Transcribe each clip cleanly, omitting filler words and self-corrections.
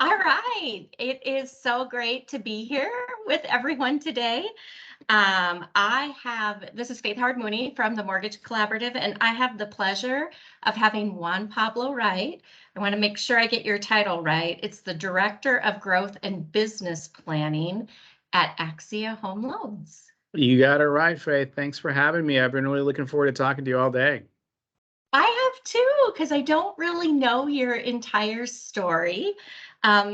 All right. It is so great to be here with everyone today. This is Faith Howard-Mooney from the Mortgage Collaborative, and I have the pleasure of having Juanpablo Wright. I want to make sure I get your title right. It's the Director of Growth and Business Planning at Axia Home Loans. You got it right, Faith. Thanks for having me. I've been really looking forward to talking to you all day. I have too, because I don't really know your entire story.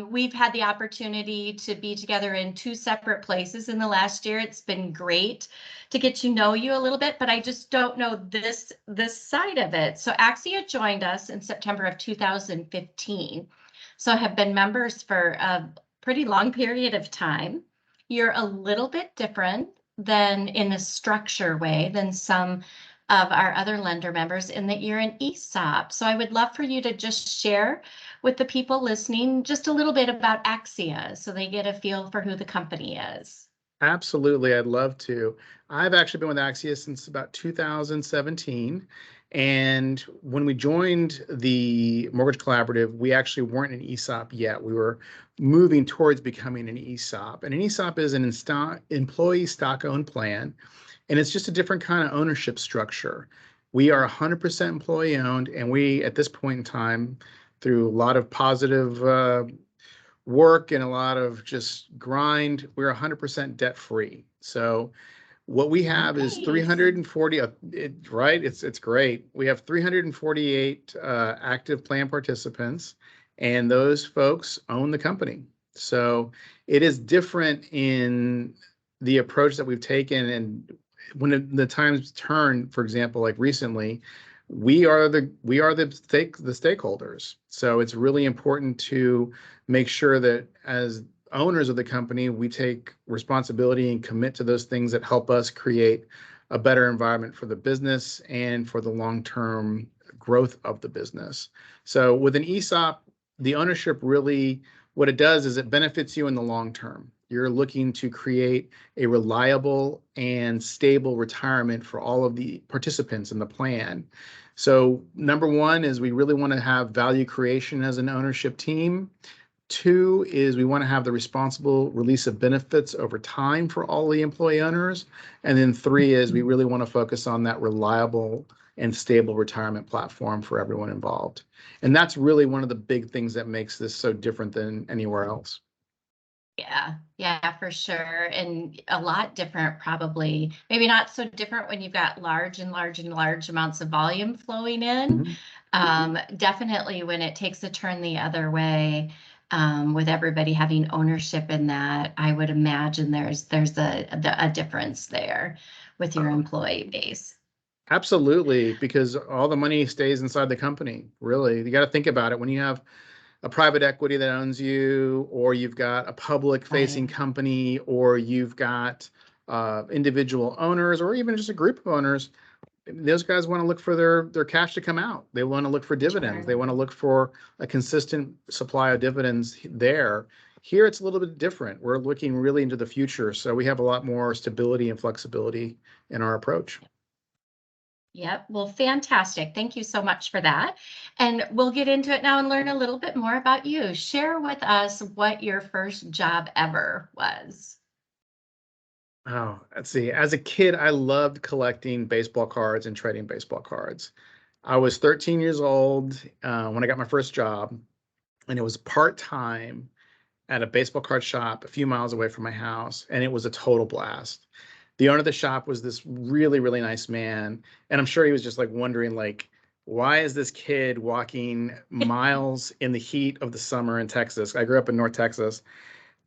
We've had the opportunity to be together in two separate places in the last year. It's been great to get to know you a little bit, but I just don't know this side of it. So Axia joined us in September of 2015. So have been members for a pretty long period of time. You're a little bit different than in a structure way than some of our other lender members in that you're an ESOP. So I would love for you to just share with the people listening just a little bit about Axia so they get a feel for who the company is. Absolutely, I'd love to. I've actually been with Axia since about 2017. And when we joined the Mortgage Collaborative, we actually weren't an ESOP yet. We were moving towards becoming an ESOP. And an ESOP is an employee stock-owned plan. And it's just a different kind of ownership structure. We are 100% employee owned, and we, at this point in time, through a lot of positive work and a lot of just grind, we're 100% debt free. So what we have is 340, right? It's great. We have 348 active plan participants, and those folks own the company. So it is different in the approach that we've taken. And when the times turn, for example, like recently, we are the stakeholders. So it's really important to make sure that as owners of the company, we take responsibility and commit to those things that help us create a better environment for the business and for the long-term growth of the business. So with an ESOP, the ownership really, what it does is it benefits you in the long term. You're looking to create a reliable and stable retirement for all of the participants in the plan. So number one is we really want to have value creation as an ownership team. Two is we want to have the responsible release of benefits over time for all the employee owners. And then three is we really want to focus on that reliable and stable retirement platform for everyone involved. And that's really one of the big things that makes this so different than anywhere else. Yeah, for sure. And a lot different, probably. Maybe not so different when you've got large amounts of volume flowing in. Definitely when it takes a turn the other way, with everybody having ownership in that, I would imagine there's a difference there with your employee base. Absolutely, because all the money stays inside the company. Really, you got to think about it when you have a private equity that owns you, or you've got a public-facing company, or you've got individual owners, or even just a group of owners. Those guys want to look for their cash to come out. They want to look for dividends. Sure. They want to look for a consistent supply of dividends there. Here, it's a little bit different. We're looking really into the future, so we have a lot more stability and flexibility in our approach. Yep. Well, fantastic. Thank you so much for that. And we'll get into it now and learn a little bit more about you. Share with us what your first job ever was. Oh, let's see. As a kid, I loved collecting baseball cards and trading baseball cards. I was 13 years old when I got my first job, and it was part-time at a baseball card shop a few miles away from my house, and it was a total blast. The owner of the shop was this really, really nice man. And I'm sure he was just like wondering, like, why is this kid walking miles in the heat of the summer in Texas? I grew up in North Texas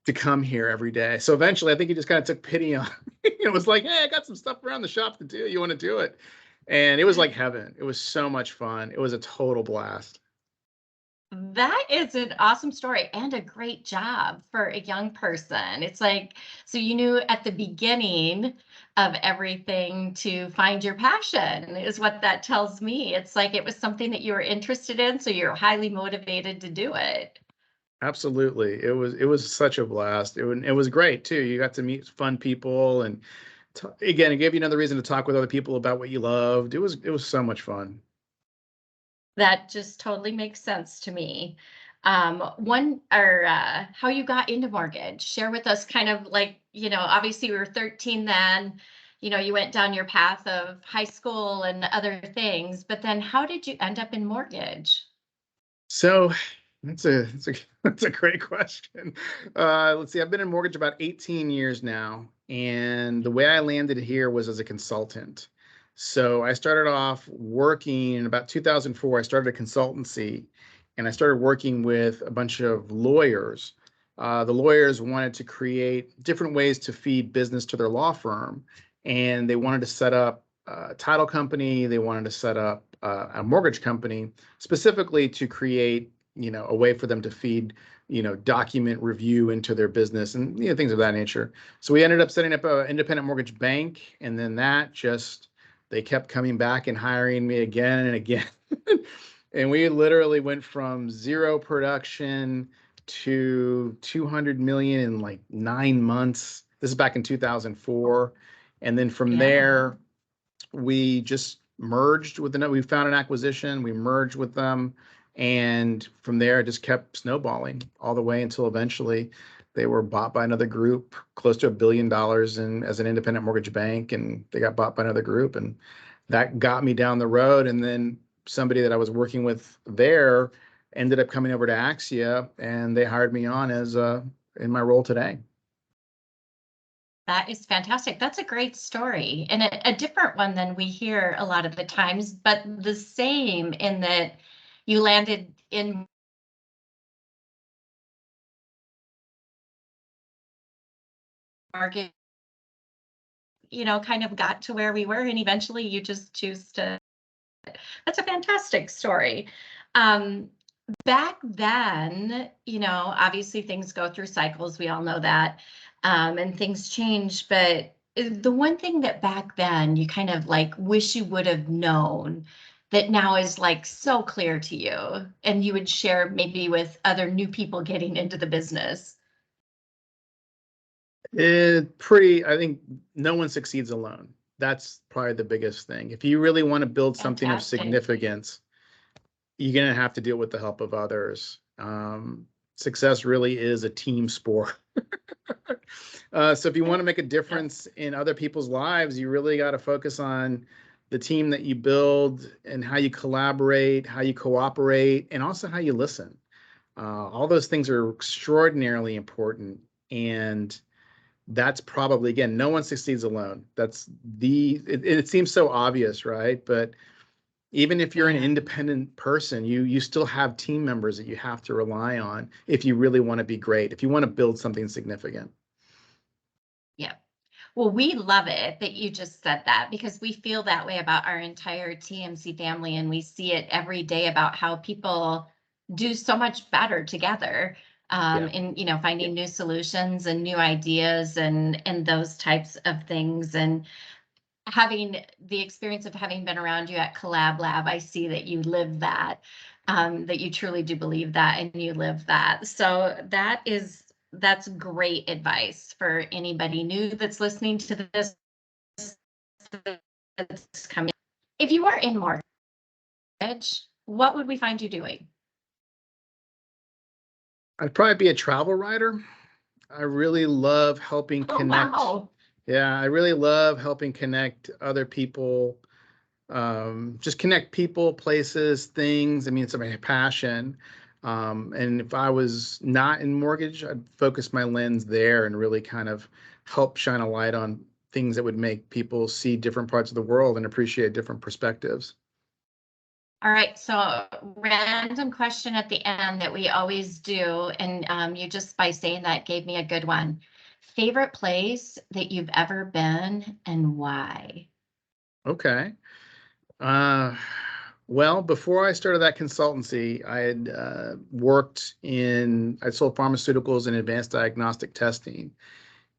to come here every day. So eventually I think he just kind of took pity on me. It was like, hey, I got some stuff around the shop to do. You want to do it? And it was like heaven. It was so much fun. It was a total blast. That is an awesome story and a great job for a young person. It's like, so you knew at the beginning of everything to find your passion is what that tells me. It's like it was something that you were interested in, so you're highly motivated to do it. Absolutely. It was such a blast. It was great too. You got to meet fun people, and again, it gave you another reason to talk with other people about what you loved. It was so much fun. That just totally makes sense to me. How you got into mortgage. Share with us kind of like, obviously we were 13 then, you went down your path of high school and other things, but then how did you end up in mortgage? So that's a great question. Let's see, I've been in mortgage about 18 years now, and the way I landed here was as a consultant. So I started off working in about 2004. I started a consultancy, and I started working with a bunch of lawyers. The lawyers wanted to create different ways to feed business to their law firm, and they wanted to set up a title company. They wanted to set up a mortgage company specifically to create, a way for them to feed, document review into their business and, things of that nature. So we ended up setting up an independent mortgage bank. And then they kept coming back and hiring me again and again. And we literally went from zero production to 200 million in like 9 months. This is back in 2004. And then from there, we just merged with we found an acquisition, we merged with them, and from there it just kept snowballing all the way until eventually they were bought by another group, close to $1 billion as an independent mortgage bank, and they got bought by another group, and that got me down the road. And then somebody that I was working with there ended up coming over to Axia, and they hired me on as in my role today. That is fantastic. That's a great story, and a different one than we hear a lot of the times, but the same in that you landed in market, kind of got to where we were, and eventually you just choose to. That's a fantastic story. Back then, obviously things go through cycles. We all know that. And things change. But the one thing that back then you kind of like wish you would have known that now is like so clear to you and you would share maybe with other new people getting into the business. I think no one succeeds alone. That's probably the biggest thing. If you really want to build something of Fantastic. significance, you're going to have to deal with the help of others. Success really is a team sport. So if you want to make a difference in other people's lives, you really got to focus on the team that you build and how you collaborate, how you cooperate, and also how you listen. All those things are extraordinarily important. And that's probably, again, no one succeeds alone. It seems so obvious, right? But even if you're an independent person, you still have team members that you have to rely on if you really want to be great, if you want to build something significant. Yeah. Well, we love it that you just said that because we feel that way about our entire TMC family, and we see it every day about how people do so much better together in finding new solutions and new ideas and those types of things. And having the experience of having been around you at Collab Lab, I see that you live that, that you truly do believe that and you live that. So that's great advice for anybody new that's listening to this. That's coming. If you are in mortgage, what would we find you doing? I'd probably be a travel writer. I really love helping connect. Wow. Yeah, I really love helping connect other people. Just connect people, places, things. I mean, it's my passion. And if I was not in mortgage, I'd focus my lens there and really kind of help shine a light on things that would make people see different parts of the world and appreciate different perspectives. All right, so random question at the end that we always do, and you just by saying that gave me a good one. Favorite place that you've ever been and why? Okay. Well, before I started that consultancy, I had I sold pharmaceuticals and advanced diagnostic testing.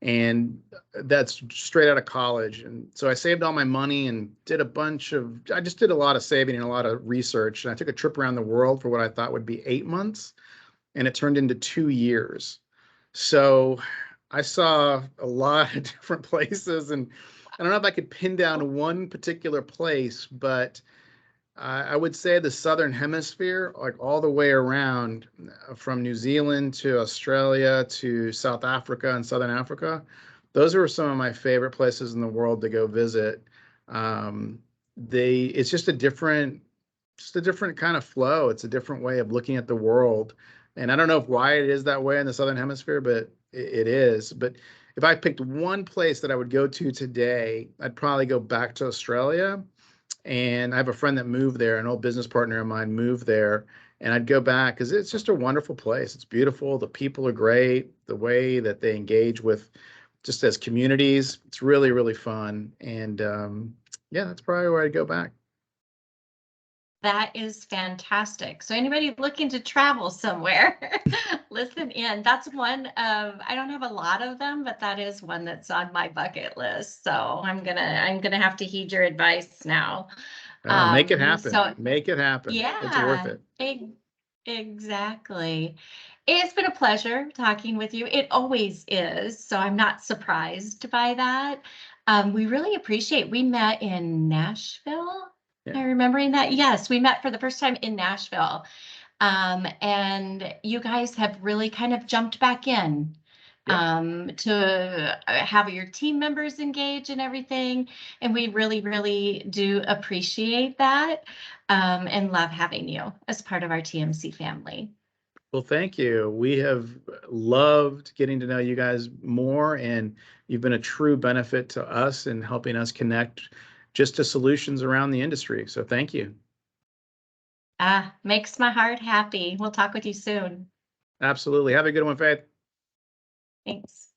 And that's straight out of college. And so I saved all my money and I just did a lot of saving and a lot of research. And I took a trip around the world for what I thought would be 8 months, and it turned into 2 years. So I saw a lot of different places, and I don't know if I could pin down one particular place, but I would say the Southern Hemisphere, like all the way around from New Zealand to Australia to South Africa and Southern Africa. Those are some of my favorite places in the world to go visit. Um, it's just a different kind of flow. It's a different way of looking at the world. And I don't know why it is that way in the Southern Hemisphere, but it is. But if I picked one place that I would go to today, I'd probably go back to Australia. And I have a friend that moved there, an old business partner of mine moved there, and I'd go back because it's just a wonderful place. It's beautiful. The people are great. The way that they engage with just as communities, it's really, really fun. And yeah, that's probably where I'd go back. That is fantastic. So anybody looking to travel somewhere, listen in. That's one of, I don't have a lot of them, but that is one that's on my bucket list. So I'm gonna have to heed your advice now. Make it happen. So Make it happen. It's worth yeah, it. exactly. It's been a pleasure talking with you. It always is. So I'm not surprised by that. We really appreciate, we met in Nashville. Yeah. Am I remembering that? Yes, we met for the first time in Nashville. And you guys have really kind of jumped back in to have your team members engage and everything. And we really, really do appreciate that and love having you as part of our TMC family. Well, thank you. We have loved getting to know you guys more, and you've been a true benefit to us in helping us connect just to solutions around the industry. So thank you. Makes my heart happy. We'll talk with you soon. Absolutely. Have a good one, Faith. Thanks.